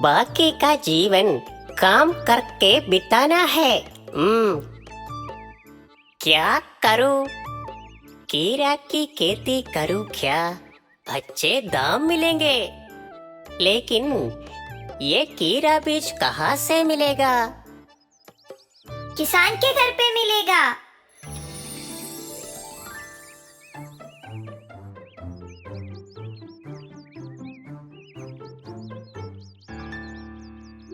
बाकी का जीवन काम करके बिताना है। क्या करूं? कीरा की खेती करूं क्या? अच्छे दाम मिलेंगे, लेकिन ये कीरा बीज कहाँ से मिलेगा? किसान के घर पे मिलेगा।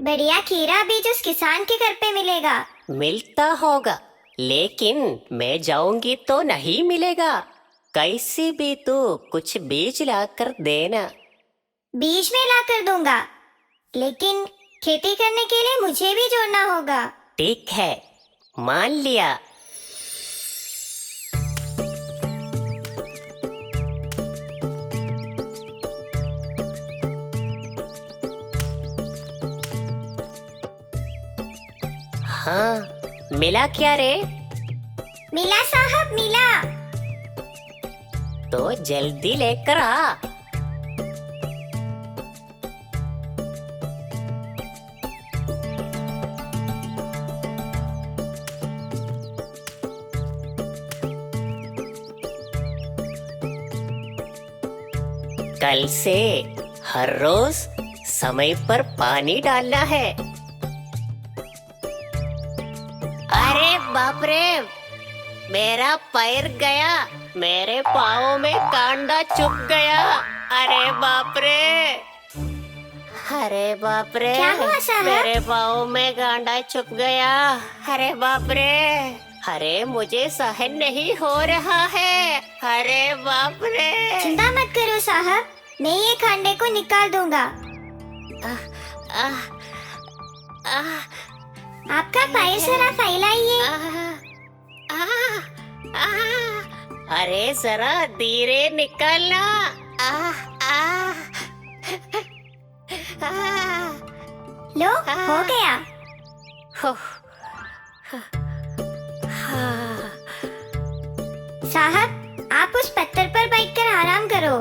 बढ़िया कीरा बीज उस किसान के घर पे मिलेगा। मिलता होगा, लेकिन मैं जाऊंगी तो नहीं मिलेगा। कैसे भी तो कुछ बीज लाकर देना। बीज में ला कर दूंगा, लेकिन खेती करने के लिए मुझे भी जोड़ना होगा। ठीक है, मान लिया। हाँ, मिला क्या रे? मिला साहब, मिला। तो जल्दी लेकर आ। कल से हर रोज समय पर पानी डालना है। अरे बाप रे, मेरा पैर गया, मेरे पाँव में कांटा चुभ गया। अरे बाप रे, अरे बाप रे, क्या हुआ साहब? मेरे पाँव में कांटा चुभ गया। अरे बाप रे, अरे मुझे सहन नहीं हो रहा है। अरे बाप रे। चिंता मत करो साहब, मैं ये खांडे को निकाल दूंगा। आपका पैर जरा फैलाइए। अरे जरा धीरे निकलना। लो, हो गया। साहब, आप उस पत्थर पर बैठकर आराम करो,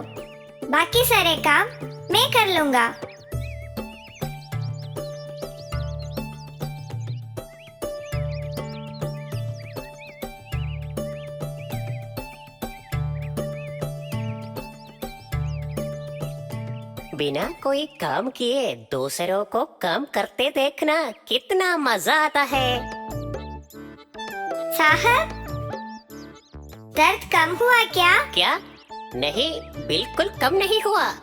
बाकी सारे काम मैं कर लूंगा। बिना कोई काम किए दूसरों को काम करते देखना कितना मजा आता है। साहब, दर्द कम हुआ क्या? क्या? नहीं, बिल्कुल कम नहीं हुआ।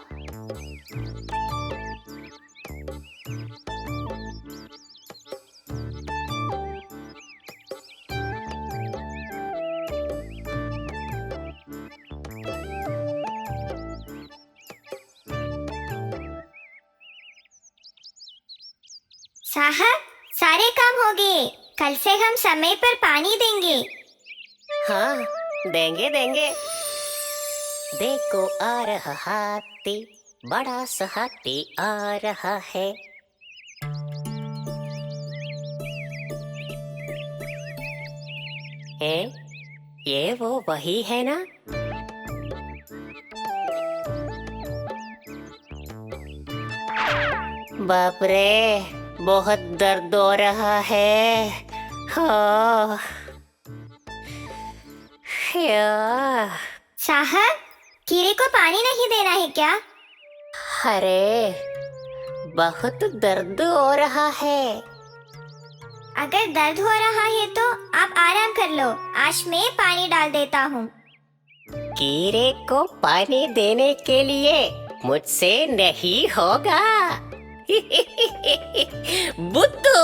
साहब, सारे काम हो गए। कल से हम समय पर पानी देंगे। हाँ, देंगे देंगे। देखो आ रहा हाथी, बड़ा सा हाथी आ रहा है। ये वो वही है ना? बाप रे, बहुत दर्द हो रहा है। हाँ। साहब, कीड़े को पानी नहीं देना है क्या? अरे, बहुत दर्द हो रहा है। अगर दर्द हो रहा है तो आप आराम कर लो, आज मैं पानी डाल देता हूँ। कीड़े को पानी देने के लिए मुझसे नहीं होगा। बुद्धू।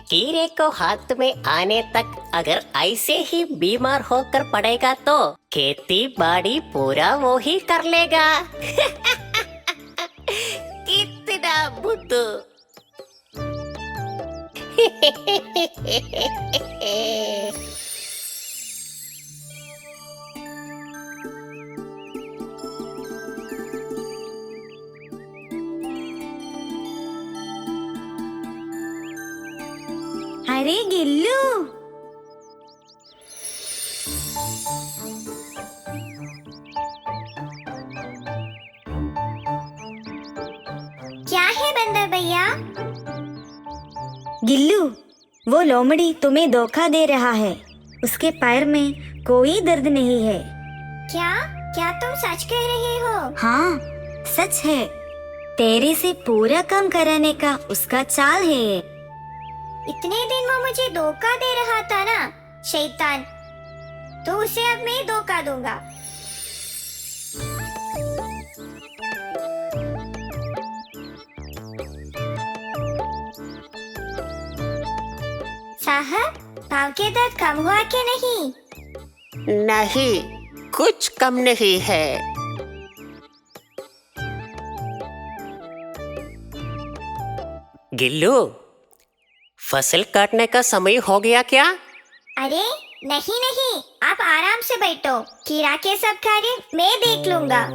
कीड़े को हाथ में आने तक अगर ऐसे ही बीमार होकर पड़ेगा तो खेती बाड़ी पूरा वो ही कर लेगा। कितना बुद्धू। अरे गिल्लू, क्या है बंदर भैया? गिल्लू, वो लोमड़ी तुम्हें धोखा दे रहा है। उसके पैर में कोई दर्द नहीं है। क्या क्या तुम सच कह रहे हो? हाँ, सच है। तेरे से पूरा काम कराने का उसका चाल है। इतने दिन वो मुझे धोखा दे रहा था ना, शैतान। तो उसे अब मैं धोखा दूंगा। साहब, पाँव के दर्द कम हुआ कि नहीं? नहीं, कुछ कम नहीं है। गिल्लू, फसल काटने का समय हो गया क्या? अरे नहीं नहीं, आप आराम से बैठो। कीड़ा के सब कार्य मैं देख लूंगा।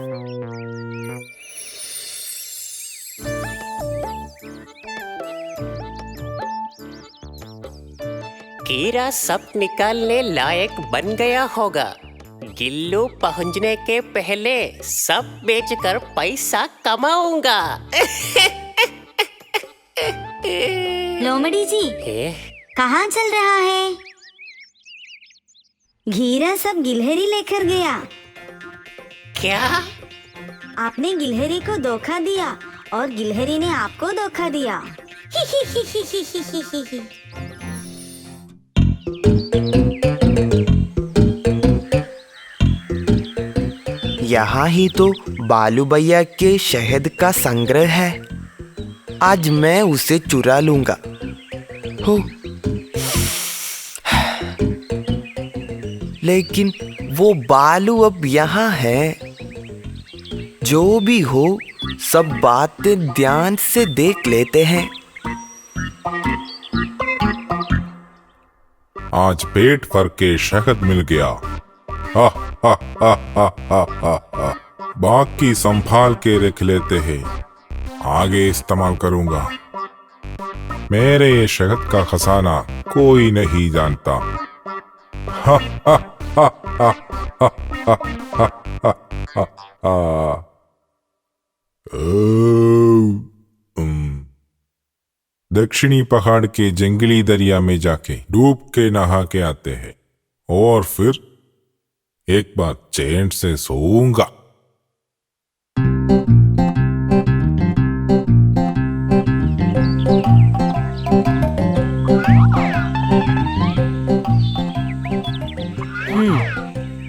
कीड़ा सब निकालने लायक बन गया होगा। गिल्लू पहुंचने के पहले सब बेचकर पैसा कमाऊंगा। लोमड़ी जी, कहाँ चल रहा है? घीरा सब गिलहरी लेकर गया। क्या? आपने गिलहरी को धोखा दिया और गिलहरी ने आपको धोखा दिया। यहाँ ही तो बालू भैया के शहद का संग्रह है। आज मैं उसे चुरा लूंगा। हो, लेकिन वो बालू अब यहाँ है। जो भी हो, सब बातें ध्यान से देख लेते हैं। आज पेट भर के शहद मिल गया। हा हा हा हा हा हा हा। बाकी संभाल के रख लेते हैं, आगे इस्तेमाल करूंगा। मेरे ये शहद का खजाना कोई नहीं जानता। हा हा हा हा हा हा हा हा हा हा। दक्षिणी पहाड़ के जंगली दरिया में जाके डूब के नहा के आते हैं और फिर एक बार चैन से सोऊंगा।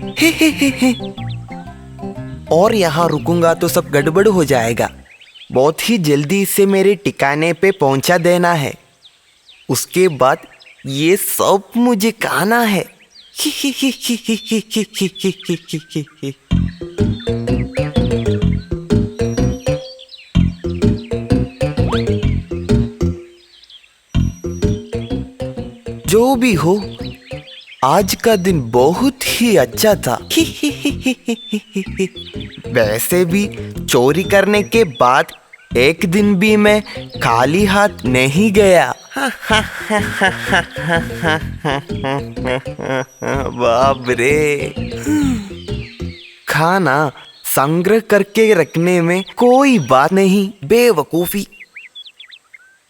हे। और यहाँ रुकूंगा तो सब गड़बड़ हो जाएगा। बहुत ही जल्दी इसे मेरे ठिकाने पे पहुंचा देना है। उसके बाद ये सब मुझे खाना है। जो भी हो, आज का दिन बहुत ही अच्छा था। वैसे भी चोरी करने के बाद एक दिन भी मैं खाली हाथ नहीं गया। बाप रे। खाना संग्रह करके रखने में कोई बात नहीं, बेवकूफी।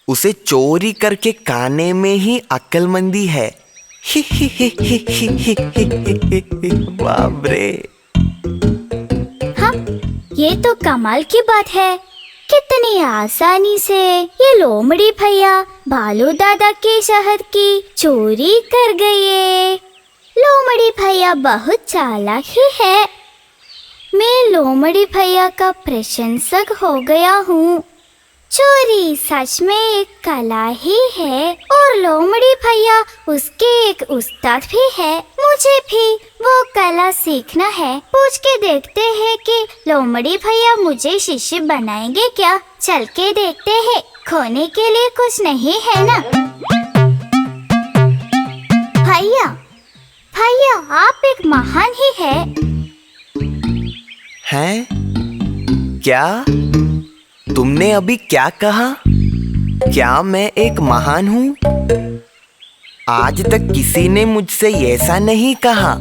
उसे चोरी करके खाने में ही अक्लमंदी है। बाप रे। हाँ, ये तो कमाल की बात है। कितनी आसानी से ये लोमड़ी भैया भालू दादा के शहद की चोरी कर गए। लोमड़ी भैया बहुत चालाक ही है। मैं लोमड़ी भैया का प्रशंसक हो गया हूँ। चोरी सच में एक कला ही है और लोमड़ी भैया उसके एक उस्ताद भी है। मुझे भी वो कला सीखना है। पूछ के देखते हैं कि लोमड़ी भैया मुझे शिष्य बनाएंगे क्या। चल के देखते हैं, खोने के लिए कुछ नहीं है ना। भैया भैया, आप एक महान ही है। हैं? क्या? तुमने अभी क्या कहा? क्या मैं एक महान हूँ? आज तक किसी ने मुझसे ऐसा नहीं कहा।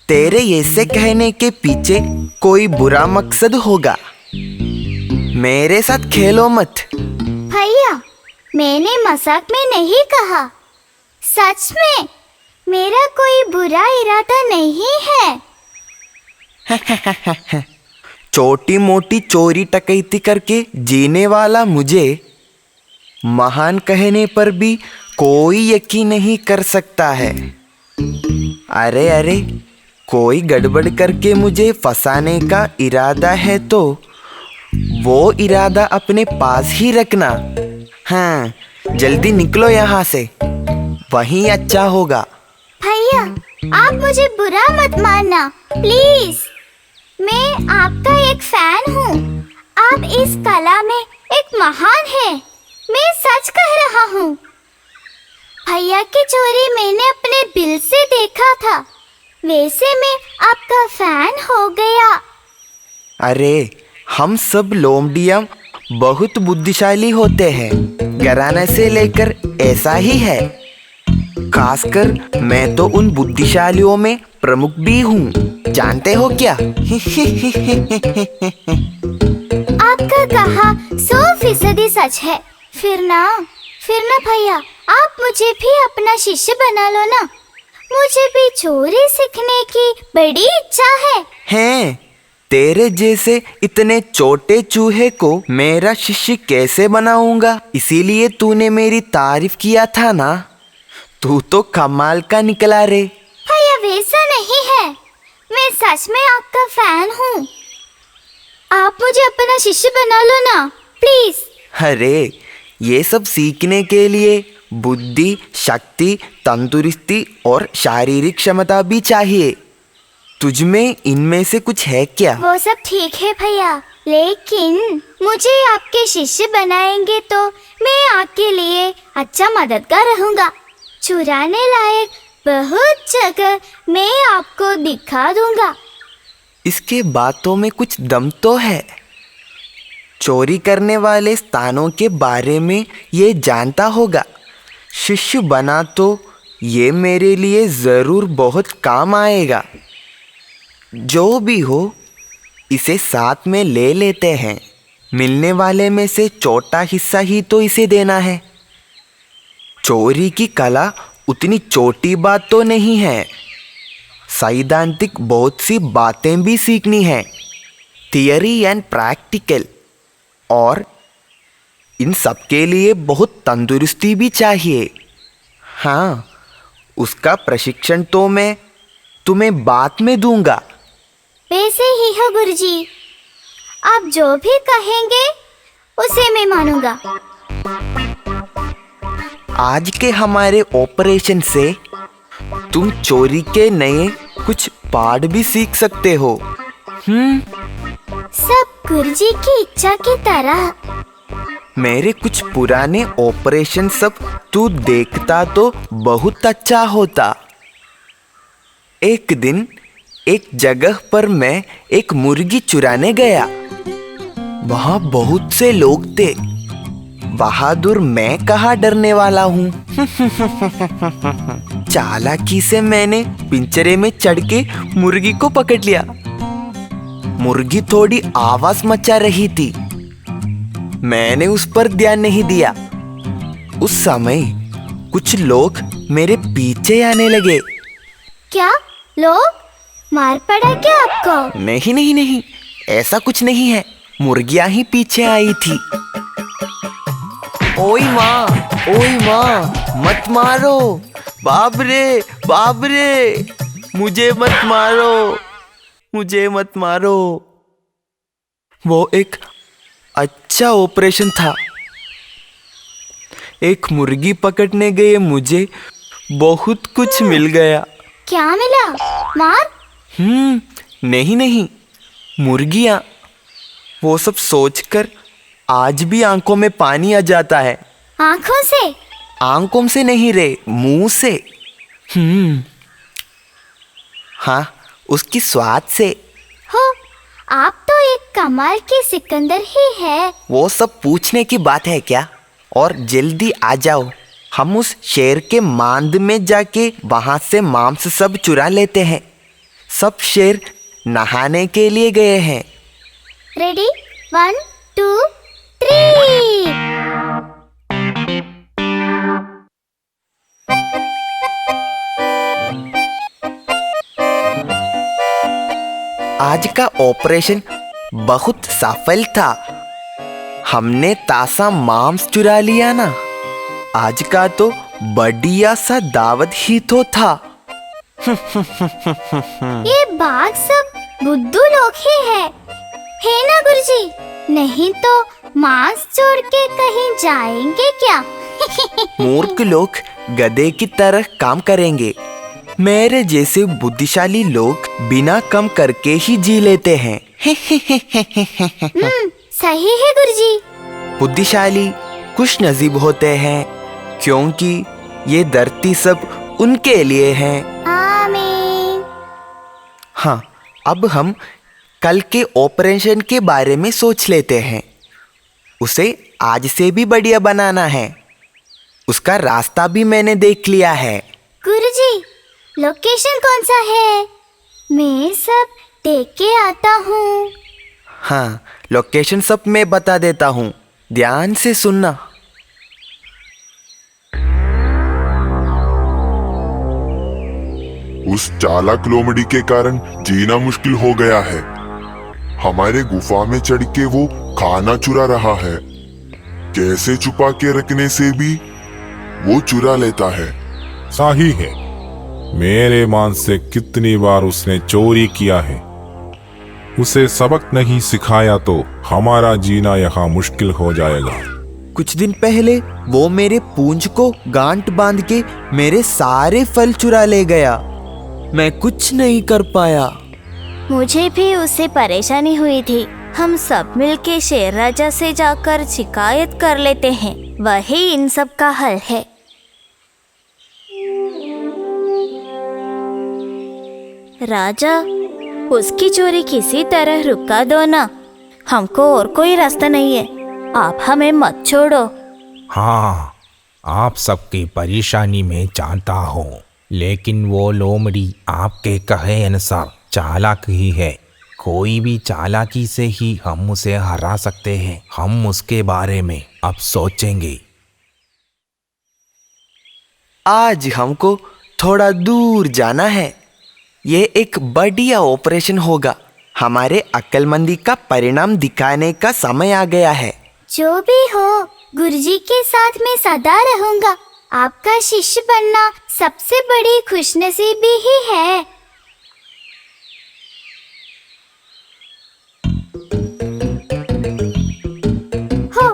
तेरे ऐसे कहने के पीछे कोई बुरा मकसद होगा। मेरे साथ खेलो मत। भैया, मैंने मजाक में नहीं कहा, सच में मेरा कोई बुरा इरादा नहीं है। छोटी मोटी चोरी टकैती करके जीने वाला मुझे महान कहने पर भी कोई यकीन नहीं कर सकता है। अरे अरे, कोई गड़बड़ करके मुझे फंसाने का इरादा है तो वो इरादा अपने पास ही रखना। हाँ, जल्दी निकलो यहाँ से, वहीं अच्छा होगा। भैया, आप मुझे बुरा मत मानना प्लीज। मैं आपका एक फैन हूँ। आप इस कला में एक महान है, मैं सच कह रहा हूँ। भैया की चोरी मैंने अपने दिल से देखा था, वैसे मैं आपका फैन हो गया। अरे, हम सब लोमड़ियाँ बहुत बुद्धिशाली होते हैं, घराने से लेकर ऐसा ही है। खासकर मैं तो उन बुद्धिशालियों में प्रमुख भी हूँ, जानते हो क्या? आपका कहा 100% सच है। फिर ना भैया, आप मुझे भी अपना शिष्य बना लो ना। मुझे भी चोरी सीखने की बड़ी इच्छा है। हैं, तेरे जैसे इतने छोटे चूहे को मेरा शिष्य कैसे बनाऊंगा? इसीलिए तूने मेरी तारीफ किया था ना। तू तो कमाल का निकला रे। भैया, वैसा नहीं है, मैं सच में आपका फैन हूँ। आप मुझे अपना शिष्य बना लो ना प्लीज। अरे, ये सब सीखने के लिए बुद्धि, शक्ति, तंदुरुस्ती और शारीरिक क्षमता भी चाहिए। तुझ में इनमें से कुछ है क्या? वो सब ठीक है भैया, लेकिन मुझे आपके शिष्य बनाएंगे तो मैं आपके लिए अच्छा मददगार रहूँगा। चुराने लायक बहुत जगह मैं आपको दिखा दूंगा। इसके बातों में कुछ दम तो है। चोरी करने वाले स्थानों के बारे में ये जानता होगा। शिष्य बना तो ये मेरे लिए ज़रूर बहुत काम आएगा। जो भी हो, इसे साथ में ले लेते हैं। मिलने वाले में से छोटा हिस्सा ही तो इसे देना है। चोरी की कला उतनी छोटी बात तो नहीं है। सैद्धांतिक बहुत सी बातें भी सीखनी है, थियरी एंड प्रैक्टिकल, और इन सब के लिए बहुत तंदुरुस्ती भी चाहिए। हाँ, उसका प्रशिक्षण तो मैं तुम्हें बाद में दूंगा। वैसे ही हो गुरुजी, आप जो भी कहेंगे उसे मैं मानूंगा। आज के हमारे ऑपरेशन से तुम चोरी के नए कुछ पाठ भी सीख सकते हो। सब गुरुजी की इच्छा की तरह। मेरे कुछ पुराने ऑपरेशन सब तू देखता तो बहुत अच्छा होता। एक दिन एक जगह पर मैं एक मुर्गी चुराने गया। वहाँ बहुत से लोग थे। बहादुर मैं कहाँ डरने वाला हूँ। चालाकी से मैंने पिंजरे में चढ़ के मुर्गी को पकड़ लिया। मुर्गी थोड़ी आवाज मचा रही थी। मैंने उस पर ध्यान नहीं दिया। उस समय कुछ लोग मेरे पीछे आने लगे। क्या लोग? मार पड़ा क्या आपको? नहीं नहीं नहीं, ऐसा कुछ नहीं है। मुर्गियां ही पीछे आई थी। ओए माँ, मत मारो। बाप रे, मुझे मत मारो। वो एक अच्छा ऑपरेशन था। एक मुर्गी पकड़ने गए मुझे बहुत कुछ मिल गया। क्या मिला? मार? नहीं, मुर्गियाँ। वो सब सोचकर आज भी आंखों में पानी आ जाता है। आंखों से? आंखों से नहीं रे, मुंह से। हाँ, उसकी स्वाद से। हो, आप तो एक कमाल के सिकंदर ही है। वो सब पूछने की बात है क्या? और जल्दी आ जाओ, हम उस शेर के मांद में जाके वहां से मांस सब चुरा लेते हैं। सब शेर नहाने के लिए गए हैं। रेडी? 1 2, 3। आज का ऑपरेशन बहुत सफल था। हमने ताजा मांस चुरा लिया ना। आज का तो बढ़िया सा दावत ही तो था। ये बाघ सब बुद्धू लोग ही है ना गुरुजी? नहीं तो मांस छोड़ के कहीं जाएंगे क्या? मूर्ख लोग गधे की तरह काम करेंगे। मेरे जैसे बुद्धिशाली लोग बिना कम करके ही जी लेते हैं। सही है गुरुजी। बुद्धिशाली खुश नसीब होते हैं क्योंकि ये धरती सब उनके लिए है। आमीन। हाँ, अब हम कल के ऑपरेशन के बारे में सोच लेते हैं। उसे आज से भी बढ़िया बनाना है। उसका रास्ता भी मैंने देख लिया है। गुरुजी, लोकेशन कौन सा है? मैं सब देख के आता हूँ। हाँ, लोकेशन सब मैं बता देता हूँ, ध्यान से सुनना। उस चालाक लोमड़ी के कारण जीना मुश्किल हो गया है। हमारे गुफा में चढ़ के वो खाना चुरा रहा है। कैसे छुपा के रखने से भी वो चुरा लेता है। सही है। मेरे मांस से कितनी बार उसने चोरी किया है। उसे सबक नहीं सिखाया तो हमारा जीना यहाँ मुश्किल हो जाएगा। कुछ दिन पहले वो मेरे पूंछ को गांठ बांध के मेरे सारे फल चुरा ले गया। मैं कुछ नहीं कर पाया। मुझे भी उससे परेशानी हुई थी। हम सब मिलके शेर राजा से जाकर शिकायत कर लेते हैं। वही इन सब का हल है। राजा, उसकी चोरी किसी तरह रुका दो ना। हमको और कोई रास्ता नहीं है। आप हमें मत छोड़ो। हाँ, आप सबकी परेशानी में जानता हूँ, लेकिन वो लोमड़ी आपके कहे अनुसार चालाक ही है। कोई भी चालाकी से ही हम उसे हरा सकते हैं। हम उसके बारे में अब सोचेंगे। आज हमको थोड़ा दूर जाना है। ये एक बढ़िया ऑपरेशन होगा। हमारे अक्लमंदी का परिणाम दिखाने का समय आ गया है। जो भी हो, गुरुजी के साथ मैं सदा रहूंगा। आपका शिष्य बनना सबसे बड़ी खुशनसीबी ही है। हो,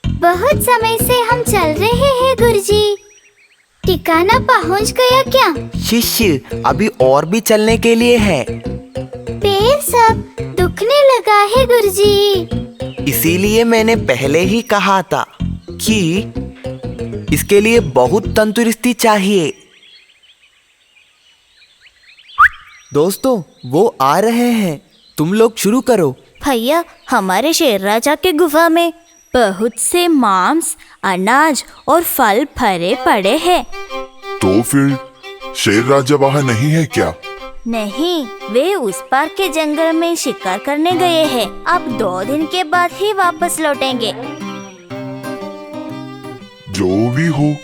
बहुत समय से हम चल रहे हैं गुरुजी। ठिकाना पहुंच गया क्या? शिष्य अभी और भी चलने के लिए है। पैर सब दुखने लगा है गुरुजी। इसीलिए मैंने पहले ही कहा था कि इसके लिए बहुत तंदुरुस्ती चाहिए। दोस्तों, वो आ रहे हैं। तुम लोग शुरू करो। भैया, हमारे शेर राजा के गुफा में बहुत से मांस, अनाज और फल भरे पड़े हैं। तो फिर शेर राजा वहाँ नहीं है क्या? नहीं, वे उस पार के जंगल में शिकार करने गए हैं। अब 2 दिन के बाद ही वापस लौटेंगे। जो भी हो,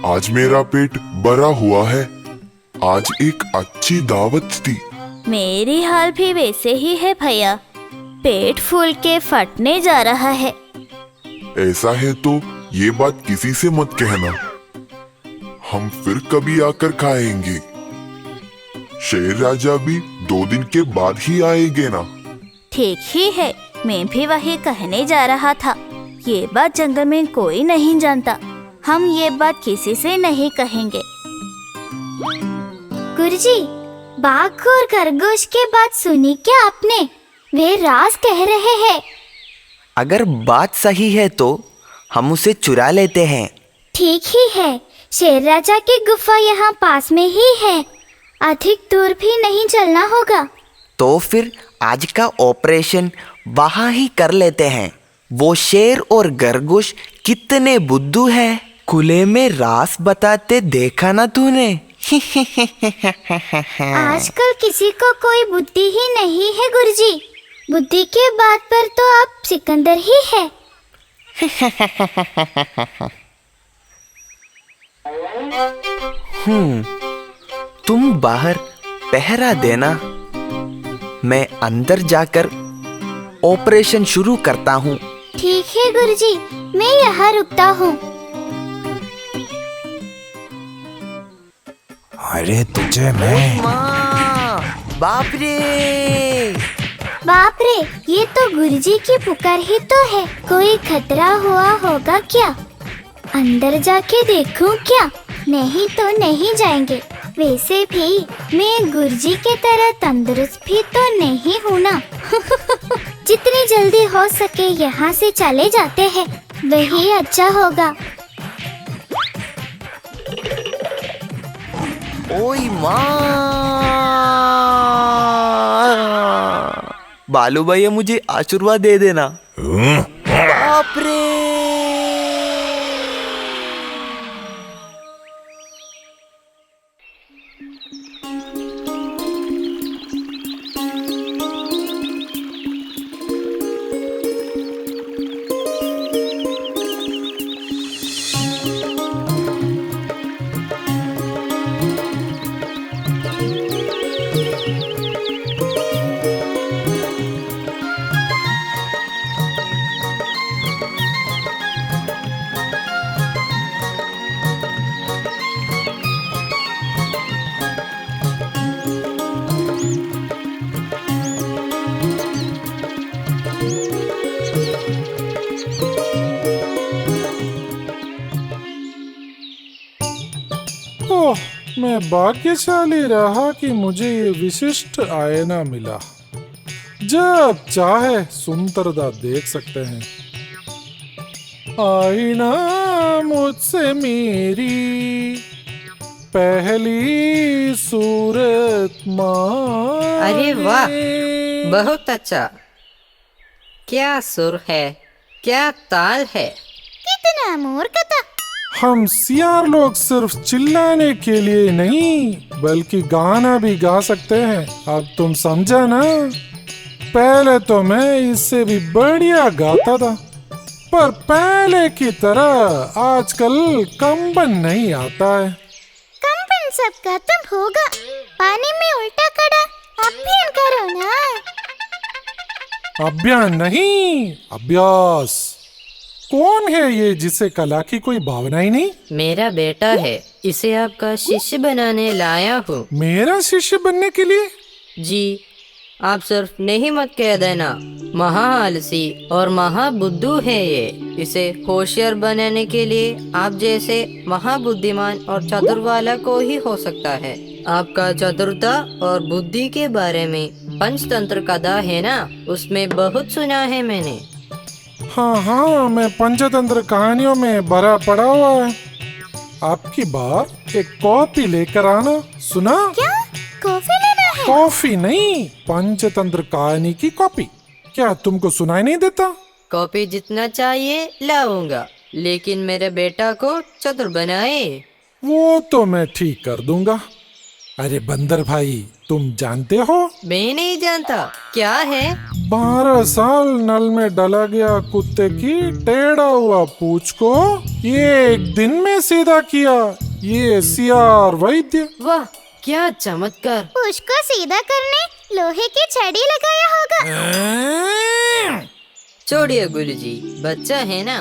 आज मेरा पेट भरा हुआ है। आज एक अच्छी दावत थी। मेरी हाल भी वैसे ही है भैया। पेट फूल के फटने जा रहा है। ऐसा है तो ये बात किसी से मत कहना। हम फिर कभी आकर खाएंगे। शेर राजा भी 2 दिन के बाद ही आएंगे ना। ठीक ही है, मैं भी वही कहने जा रहा था। ये बात जंगल में कोई नहीं जानता। हम ये बात किसी से नहीं कहेंगे। गुरुजी, बाघ और खरगोश के बात सुनी क्या आपने? वे राज कह रहे हैं। अगर बात सही है तो हम उसे चुरा लेते हैं। ठीक ही है। शेर राजा की गुफा यहाँ पास में ही है। अधिक दूर भी नहीं चलना होगा। तो फिर आज का ऑपरेशन वहाँ ही कर लेते हैं। वो शेर और खरगोश कितने बुद्धू है। खुले में रास बताते देखा ना तूने? आजकल किसी को कोई बुद्धि ही नहीं है गुरुजी। बुद्धि के बात पर तो आप सिकंदर ही है। तुम बाहर पहरा देना, मैं अंदर जाकर ऑपरेशन शुरू करता हूँ। ठीक है गुरुजी, मैं यहाँ रुकता हूँ। अरे तुझे मैं माँ, बाप रे! बाप रे, ये तो गुरुजी की पुकार ही तो है। कोई खतरा हुआ होगा क्या? अंदर जाके देखूं क्या? नहीं तो नहीं जाएंगे। वैसे भी मैं गुरुजी के तरह तंदुरुस्त भी तो नहीं हूँ ना। जितनी जल्दी हो सके यहाँ से चले जाते हैं, वही अच्छा होगा। ओई माँ! बालू भैया मुझे आशीर्वाद दे देना। बाप रे! ओह, मैं भाग्यशाली रहा कि मुझे ये विशिष्ट आईना मिला। जब चाहे सुंदरता देख सकते हैं। आईना मुझसे मेरी पहली सूरत मांगे। अरे वाह, बहुत अच्छा। क्या सुर है, क्या ताल है। कितना मूर्खता। हम सियार लोग सिर्फ चिल्लाने के लिए नहीं बल्कि गाना भी गा सकते हैं। अब तुम समझा ना? पहले तो मैं इससे भी बढ़िया गाता था, पर पहले की तरह आजकल कंबन नहीं आता है। कंपन सब खत्म होगा। पानी में उल्टा खड़ा अभियान करो ना। अभियान नहीं, अभ्यास। कौन है ये जिसे कला की कोई भावना ही नहीं? मेरा बेटा है, इसे आपका शिष्य बनाने लाया हूँ। मेरा शिष्य बनने के लिए? जी, आप सिर्फ नहीं मत कह देना। महा आलसी और महाबुद्धू है ये। इसे होशियार बनाने के लिए आप जैसे महाबुद्धिमान और चतुर वाला को ही हो सकता है। आपका चतुरता और बुद्धि के बारे में पंचतंत्र कथा है ना, उसमें बहुत सुना है मैंने। हाँ, मैं पंचतंत्र कहानियों में भरा पड़ा हुआ है। आपकी बार एक कॉपी लेकर आना। सुना? क्या कॉफी लेना है? कॉफी नहीं, पंचतंत्र कहानी की कॉपी। क्या तुमको सुनाई नहीं देता? कॉपी जितना चाहिए लाऊंगा, लेकिन मेरे बेटा को चतुर बनाए। वो तो मैं ठीक कर दूंगा। अरे बंदर भाई, तुम जानते हो? मैं नहीं जानता, क्या है? 12 साल नल में डला गया कुत्ते की टेढ़ा हुआ पूंछ को ये एक दिन में सीधा किया ये सियार वैद्य। वाह, क्या चमत्कार। पूंछ को सीधा करने लोहे की छड़ी लगाया होगा। छोड़िए गुरुजी, बच्चा है ना।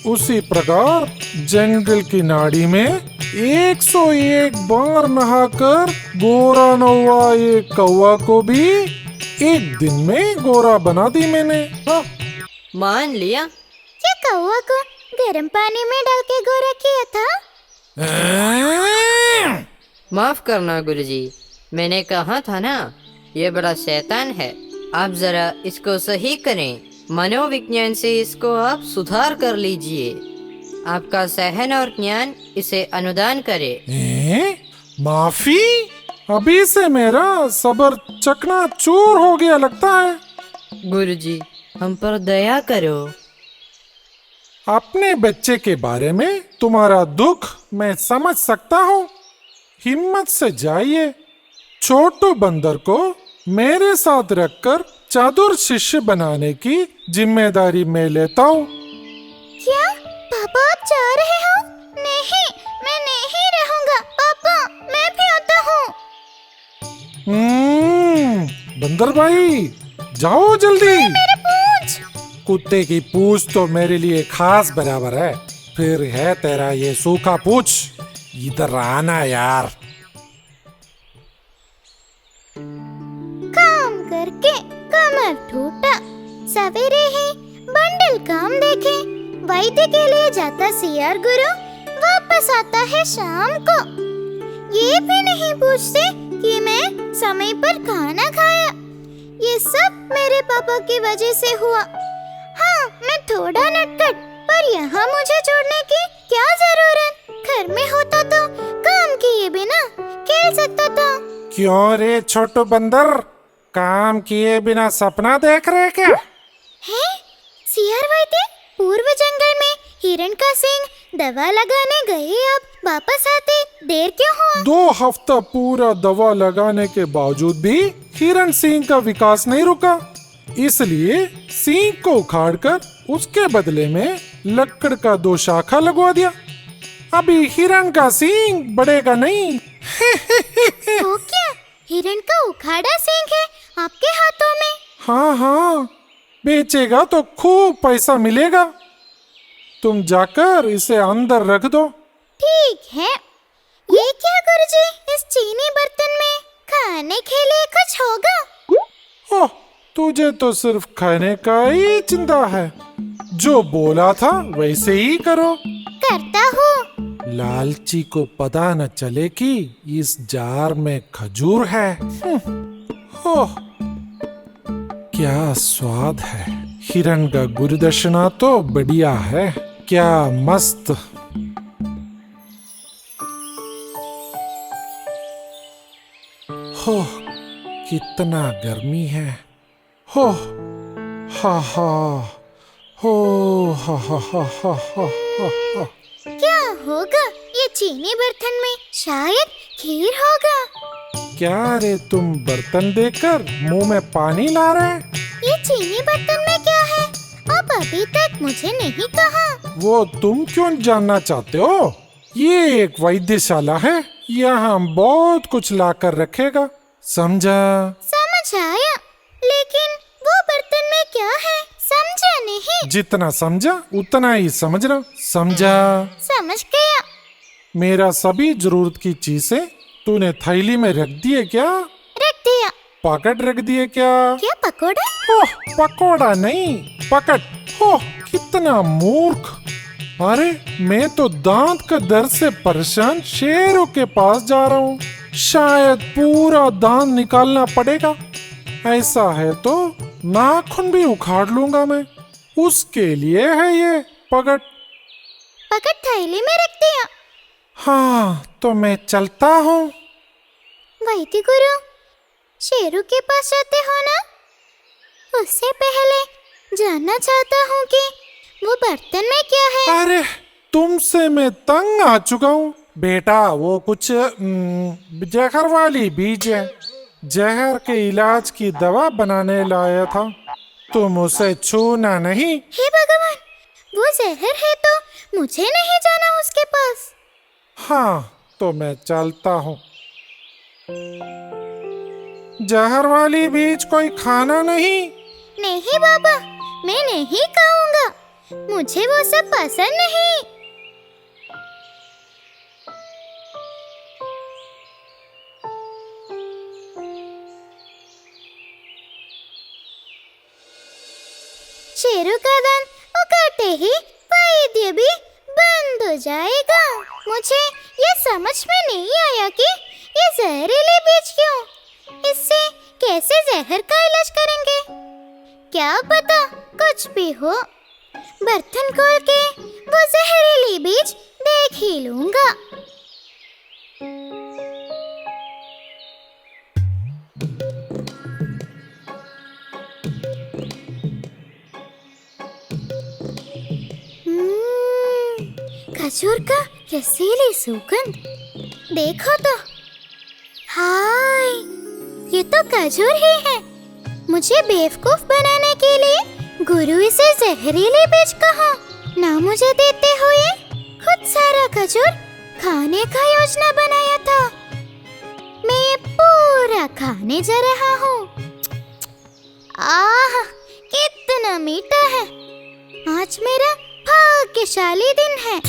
उसी प्रकार जंगल की नाड़ी में 101 बार नहाकर गोरा न हुआ एक कौवा को भी एक दिन में गोरा बना दी मैंने। मान लिया। क्या कौवा को गर्म पानी में डाल के गोरा किया था? माफ करना गुरुजी, मैंने कहा था ना, ये बड़ा शैतान है। आप जरा इसको सही करें। मनोविज्ञान से इसको आप सुधार कर लीजिए। आपका सहन और ज्ञान इसे अनुदान करे। माफी? अभी से मेरा सब्र चकनाचूर हो गया लगता है। गुरुजी, हम पर दया करो। अपने बच्चे के बारे में तुम्हारा दुख मैं समझ सकता हूँ। हिम्मत से जाइए, छोटू बंदर को मेरे साथ रखकर चतुर शिष्य बनाने की जिम्मेदारी मैं लेता हूँ। क्या पापा आप जा रहे हो? नहीं, मैं नहीं रहूंगा पापा, मैं भी आता हूँ। बंदर भाई जाओ जल्दी। मेरे पूंछ। कुत्ते की पूंछ तो मेरे लिए खास बराबर है, फिर है तेरा ये सूखा पूंछ। इधर आना यार। काम करके कमर टूटा, सवेरे ही बंडल काम देखे। वैद्य के लिए जाता सियार गुरु, वापस आता है शाम को। ये भी नहीं पूछते कि मैं समय पर खाना खाया। ये सब मेरे पापा की वजह से हुआ। हाँ, मैं थोड़ा नटखट, पर यहाँ मुझे छोड़ने की क्या जरूरत? घर में होता तो काम किए बिना खेल सकता था। क्यों रे छोटू बंदर, काम किए बिना सपना देख रहे क्या? है सियार वैद्य, पूर्व जंगल में हिरण का सींग दवा लगाने गए, आप वापस आते देर क्यों हुआ? 2 हफ्ता पूरा दवा लगाने के बावजूद भी हिरण सींग का विकास नहीं रुका, इसलिए सींग को उखाड़कर उसके बदले में लकड़ का 2 शाखा लगवा दिया। अभी हिरण का सींग बढ़ेगा नहीं। तो क्या हिरण का उखाड़ा सींग है आपके हाथों में? हाँ हाँ, बेचेगा तो खूब पैसा मिलेगा। तुम जाकर इसे अंदर रख दो। ठीक है। ये क्या गुरुजी, इस चीनी बर्तन में खाने के लिए कुछ होगा? ओह, तुझे तो सिर्फ खाने का ही चिंता है। जो बोला था वैसे ही करो। करता हूँ। लालची को पता न चले कि इस जार में खजूर है। ओह, क्या स्वाद है। हिरण का गुरुदक्षिणा तो बढ़िया है, क्या मस्त। हो, कितना गर्मी है। हो, हा हा, हो, हा हा हा हा हा हा। क्या होगा? ये चीनी बर्तन में शायद खीर होगा। क्या रे, तुम बर्तन देखकर मुंह में पानी ला रहे? ये चीनी बर्तन में क्या है? आप अभी तक मुझे नहीं कहा। वो तुम क्यों जानना चाहते हो? ये एक वैद्यशाला है, यहाँ बहुत कुछ लाकर रखेगा, समझा? समझ आया, लेकिन वो बर्तन में क्या है समझा नहीं। जितना समझा उतना ही समझना, समझा? समझ गया। मेरा सभी जरूरत की चीजें तूने थैली में रख दिए क्या? रख दिया। पकड़ रख दिए क्या? क्या पकोड़ा? ओह, पकोड़ा नहीं, पकड़। ओह, कितना मूर्ख। अरे, मैं तो दांत का दर्द से परेशान शेरों के पास जा रहा हूँ। शायद पूरा दांत निकालना पड़ेगा। ऐसा है तो नाखून भी उखाड़ लूंगा मैं। उसके लिए है ये पकड़। पकड़ थैली में रख दिया। हाँ, तो मैं चलता हूँ। वैद्य गुरु, शेरू के पास जाते हो ना? उससे पहले जानना चाहता हूँ कि वो बर्तन में क्या है। अरे, तुमसे मैं तंग आ चुका हूँ बेटा। वो कुछ जहर वाली बीज है। जहर के इलाज की दवा बनाने लाया था, तुम उसे छूना नहीं। हे भगवान, वो जहर है तो मुझे नहीं जाना उसके पास। हाँ, तो मैं चलता हूँ। जहर वाली बीज कोई खाना नहीं। नहीं बाबा, मैं नहीं खाऊंगा, मुझे वो सब पसंद नहीं। शेरू का दांत उखाड़ते ही वैद्य भी बंद हो जाएगा। मुझे ये समझ में नहीं आया कि ये जहरीले बीज क्यों, इससे कैसे जहर का इलाज करेंगे। क्या पता, कुछ भी हो, बर्तन खोल के वो जहरीली बीज देख ही लूंगा। खजूर का रसीली सुगंध देखो तो। हाय, ये तो खजूर ही है। मुझे बेवकूफ बनाने के लिए गुरु इसे जहरीले बीज कहा ना मुझे देते हुए खुद सारा खजूर खाने का योजना बनाया था। मैं ये पूरा खाने जा रहा हूँ। आह, कितना मीठा है। आज मेरा भाग्यशाली दिन है।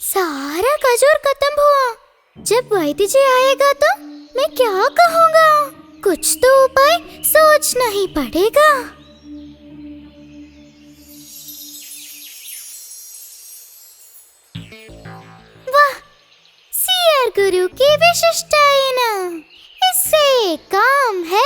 सारा खजूर खत्म हुआ। जब वैद्य जी आएगा तो मैं क्या कहूँगा? कुछ तो उपाय सोचना ही पड़ेगा। वाह, सीआर गुरु की विशिष्टताएं ना, इससे एक काम है।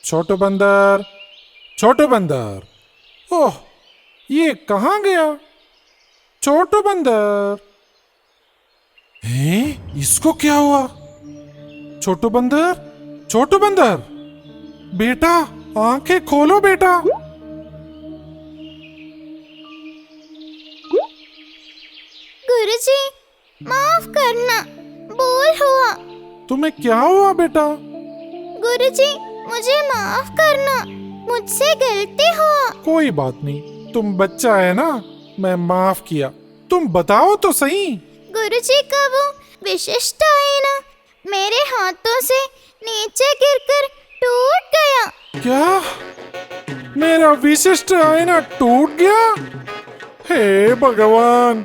छोटू बंदर, छोटू बंदर, ओह, ये कहाँ गया? छोटू बंदर, हैं? इसको क्या हुआ? छोटू बंदर, छोटू बंदर, बेटा आंखें खोलो बेटा। गुरुजी, माफ करना, भूल हुआ। तुम्हें क्या हुआ बेटा? गुरुजी, मुझे माफ करना, मुझसे गलती हुआ। कोई बात नहीं, तुम बच्चा है ना, मैं माफ किया। तुम बताओ तो सही। गुरुजी का वो विशिष्ट आईना मेरे हाथों से नीचे गिरकर टूट गया। क्या? मेरा विशिष्ट आईना टूट गया? हे भगवान,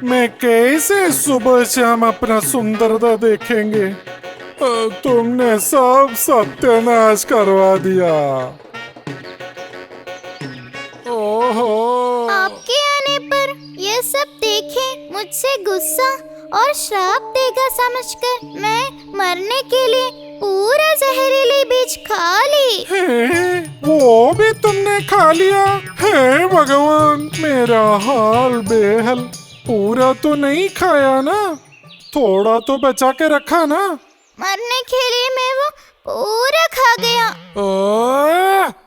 मैं कैसे सुबह शाम अपना सुंदरता देखेंगे? तुमने सब सत्यानाश करवा दिया। ओहो, आपके आने पर यह सब देखे मुझसे गुस्सा और श्राप देगा समझकर मैं मरने के लिए पूरा जहरीली बीज खा ली। हे, वो भी तुमने खा लिया? हे भगवान, मेरा हाल बेहाल। पूरा तो नहीं खाया ना? थोड़ा तो बचा के रखा ना? मरने के लिए मैं वो पूरा खा गया।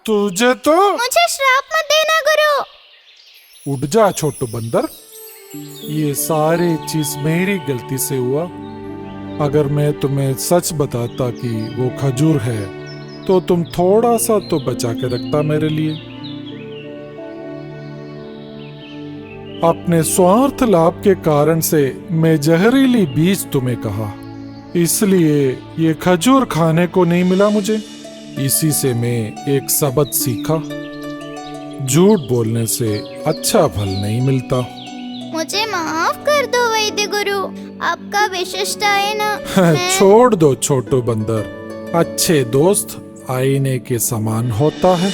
तुझे तो मुझे श्राप मत देना गुरु। उठ जा छोटू बंदर, ये सारी चीज मेरी गलती से हुआ। अगर मैं तुम्हें सच बताता कि वो खजूर है तो तुम थोड़ा सा तो बचा के रखता मेरे लिए। अपने स्वार्थ लाभ के कारण से मैं जहरीली बीज तुम्हें कहा, इसलिए ये खजूर खाने को नहीं मिला मुझे। इसी से मैं एक सबक सीखा, झूठ बोलने से अच्छा फल नहीं मिलता। मुझे माफ कर दो वैद्य गुरु, आपका विशिष्ट आईना छोड़ दो छोटू बंदर, अच्छे दोस्त आईने के समान होता है।